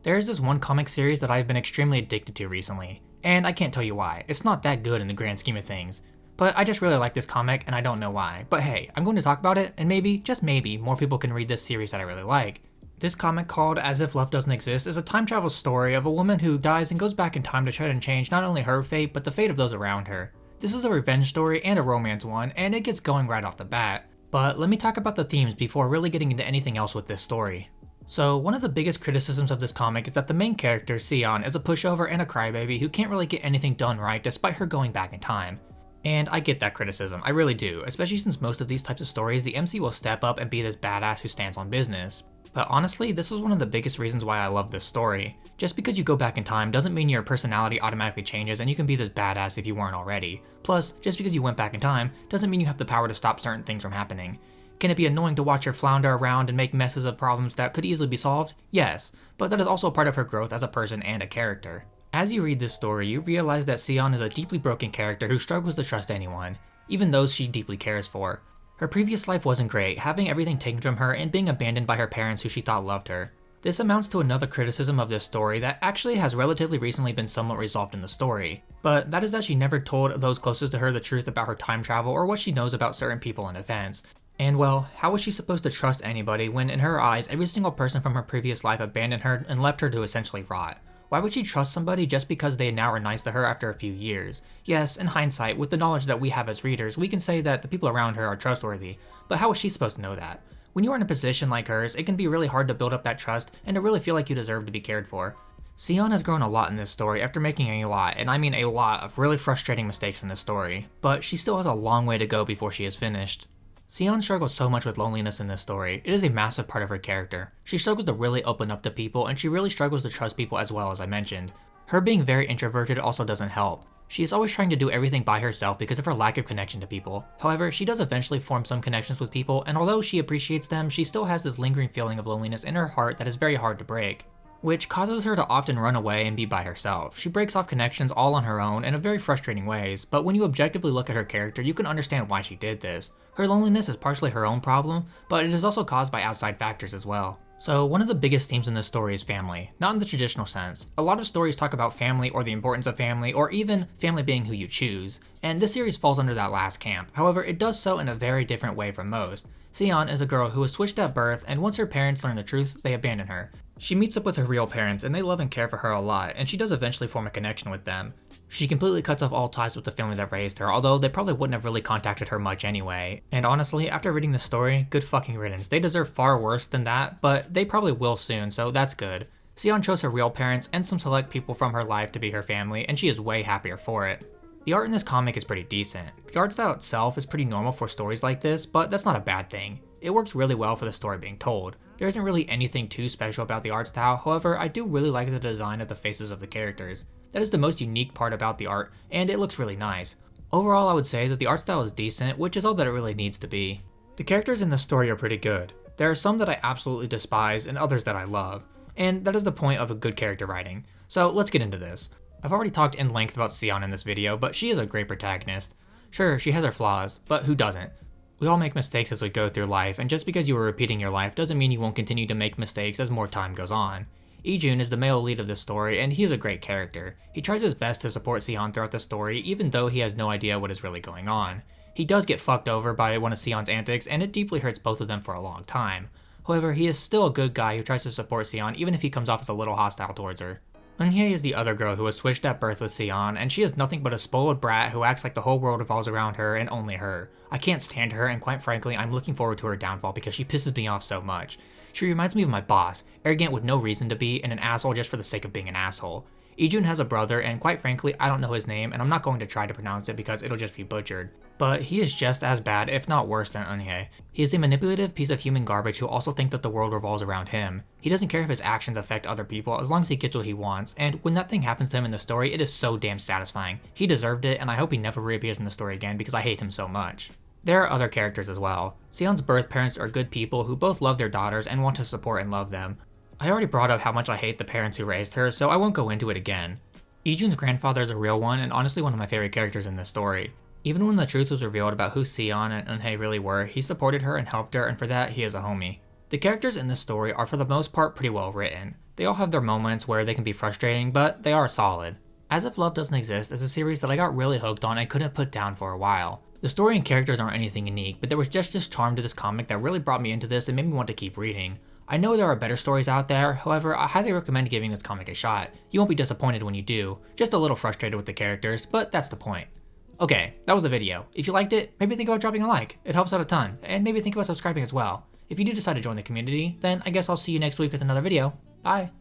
There's this one comic series that I've been extremely addicted to recently, and I can't tell you why. It's not that good in the grand scheme of things. But I just really like this comic and I don't know why. But hey, I'm going to talk about it and maybe, just maybe, more people can read this series that I really like. This comic called As If Love Doesn't Exist is a time travel story of a woman who dies and goes back in time to try and change not only her fate, but the fate of those around her. This is a revenge story and a romance one, and it gets going right off the bat. But let me talk about the themes before really getting into anything else with this story. So one of the biggest criticisms of this comic is that the main character, Sion, is a pushover and a crybaby who can't really get anything done right despite her going back in time. And I get that criticism, I really do, especially since most of these types of stories the MC will step up and be this badass who stands on business. But honestly, this is one of the biggest reasons why I love this story. Just because you go back in time doesn't mean your personality automatically changes and you can be this badass if you weren't already. Plus, just because you went back in time doesn't mean you have the power to stop certain things from happening. Can it be annoying to watch her flounder around and make messes of problems that could easily be solved? Yes, but that is also part of her growth as a person and a character. As you read this story, you realize that Sion is a deeply broken character who struggles to trust anyone, even those she deeply cares for. Her previous life wasn't great, having everything taken from her and being abandoned by her parents who she thought loved her. This amounts to another criticism of this story that actually has relatively recently been somewhat resolved in the story, but that is that she never told those closest to her the truth about her time travel or what she knows about certain people and events. And well, how was she supposed to trust anybody when in her eyes every single person from her previous life abandoned her and left her to essentially rot? Why would she trust somebody just because they now are nice to her after a few years? Yes, in hindsight, with the knowledge that we have as readers, we can say that the people around her are trustworthy, but how was she supposed to know that? When you are in a position like hers, it can be really hard to build up that trust and to really feel like you deserve to be cared for. Sion has grown a lot in this story after making a lot, and I mean a lot, of really frustrating mistakes in this story, but she still has a long way to go before she is finished. Sion struggles so much with loneliness in this story. It is a massive part of her character. She struggles to really open up to people, and she really struggles to trust people as well, as I mentioned. Her being very introverted also doesn't help. She is always trying to do everything by herself because of her lack of connection to people. However, she does eventually form some connections with people, and although she appreciates them, she still has this lingering feeling of loneliness in her heart that is very hard to break, which causes her to often run away and be by herself. She breaks off connections all on her own in a very frustrating ways, but when you objectively look at her character, you can understand why she did this. Her loneliness is partially her own problem, but it is also caused by outside factors as well. So one of the biggest themes in this story is family, not in the traditional sense. A lot of stories talk about family or the importance of family, or even family being who you choose, and this series falls under that last camp. However, it does so in a very different way from most. Sion is a girl who was switched at birth, and once her parents learn the truth, they abandon her. She meets up with her real parents, and they love and care for her a lot, and she does eventually form a connection with them. She completely cuts off all ties with the family that raised her, although they probably wouldn't have really contacted her much anyway. And honestly, after reading the story, good fucking riddance. They deserve far worse than that, but they probably will soon, so that's good. Sion chose her real parents and some select people from her life to be her family, and she is way happier for it. The art in this comic is pretty decent. The art style itself is pretty normal for stories like this, but that's not a bad thing. It works really well for the story being told. There isn't really anything too special about the art style, however, I do really like the design of the faces of the characters. That is the most unique part about the art, and it looks really nice. Overall, I would say that the art style is decent, which is all that it really needs to be. The characters in the story are pretty good. There are some that I absolutely despise and others that I love, and that is the point of a good character writing. So let's get into this. I've already talked in length about Sion in this video, but she is a great protagonist. Sure, she has her flaws, but who doesn't? We all make mistakes as we go through life, and just because you are repeating your life doesn't mean you won't continue to make mistakes as more time goes on. Ijun is the male lead of this story, and he is a great character. He tries his best to support Sion throughout the story, even though he has no idea what is really going on. He does get fucked over by one of Sion's antics, and it deeply hurts both of them for a long time. However, he is still a good guy who tries to support Sion even if he comes off as a little hostile towards her. Eunhye is the other girl who was switched at birth with Sion, and she is nothing but a spoiled brat who acts like the whole world revolves around her and only her. I can't stand her, and quite frankly, I'm looking forward to her downfall because she pisses me off so much. She reminds me of my boss, arrogant with no reason to be, and an asshole just for the sake of being an asshole. Ijun has a brother, and quite frankly, I don't know his name, and I'm not going to try to pronounce it because it'll just be butchered. But he is just as bad, if not worse, than Eunhye. He is a manipulative piece of human garbage who also thinks that the world revolves around him. He doesn't care if his actions affect other people as long as he gets what he wants, and when that thing happens to him in the story, it is so damn satisfying. He deserved it, and I hope he never reappears in the story again because I hate him so much. There are other characters as well. Sion's birth parents are good people who both love their daughters and want to support and love them. I already brought up how much I hate the parents who raised her, so I won't go into it again. Ijun's grandfather is a real one and honestly one of my favorite characters in this story. Even when the truth was revealed about who Sion and Eunhye really were, he supported her and helped her, and for that, he is a homie. The characters in this story are for the most part pretty well written. They all have their moments where they can be frustrating, but they are solid. As If Love Doesn't Exist is a series that I got really hooked on and couldn't put down for a while. The story and characters aren't anything unique, but there was just this charm to this comic that really brought me into this and made me want to keep reading. I know there are better stories out there, however, I highly recommend giving this comic a shot. You won't be disappointed when you do, just a little frustrated with the characters, but that's the point. Okay, that was the video. If you liked it, maybe think about dropping a like, it helps out a ton, and maybe think about subscribing as well. If you do decide to join the community, then I guess I'll see you next week with another video. Bye!